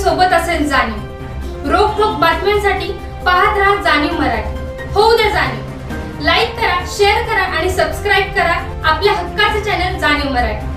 सोबत असेल जाणीव। रोखोक बातम्यांसाठी पाहत राहा जाणीव मराठी। होऊ दे जाणीव। लाईक करा, शेअर करा आणि सबस्क्राईब करा आपल्या हक्काचे चॅनल जाणीव मराठी।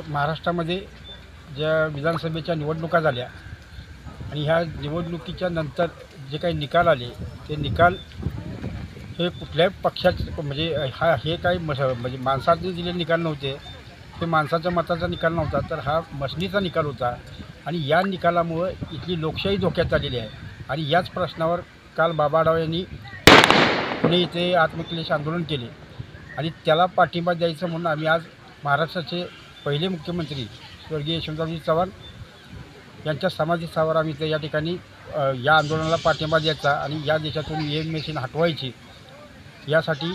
महाराष्ट्रामध्ये ज्या विधानसभेच्या निवडणुका झाल्या आणि ह्या निवडणुकीच्या नंतर जे काही निकाल आले ते निकाल हे कुठल्याही पक्षाचे म्हणजे हे काही म्हणजे माणसाने दिलेले निकाल नव्हते, ते माणसाच्या मताचा निकाल नव्हता, तर हा मशनीचा निकाल होता। आणि या निकालामुळे इथली लोकशाही धोक्यात आलेली आहे। आणि याच प्रश्नावर काल बाबा आढाव यांनी पुणे इथे आत्मक्लेश आंदोलन केले आणि त्याला पाठिंबा द्यायचं म्हणून आम्ही आज महाराष्ट्राचे पहिले मुख्यमंत्री स्वर्गीय यशवंतरावजी चव्हाण यांच्या समाधी स्थावर आम्ही इथे या ठिकाणी या आंदोलनाला पाठिंबा द्यायचा आणि या देशातून EVM मशीन हटवायची यासाठी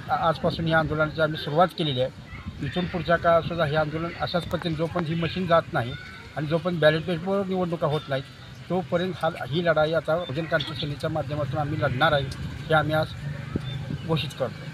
आजपासून या आंदोलनाची आम्ही सुरुवात केलेली आहे। इथून पुढच्या काळातसुद्धा हे आंदोलन अशाच पद्धतीने जोपर्यंत ही मशीन जात नाही आणि जोपर्यंत बॅलेट पेपरवर निवडणुका होत नाहीत तोपर्यंत ही लढाई आता बहुजन क्रांती सेनेच्या माध्यमातून आम्ही लढणार आहे हे आम्ही आज घोषित करतो।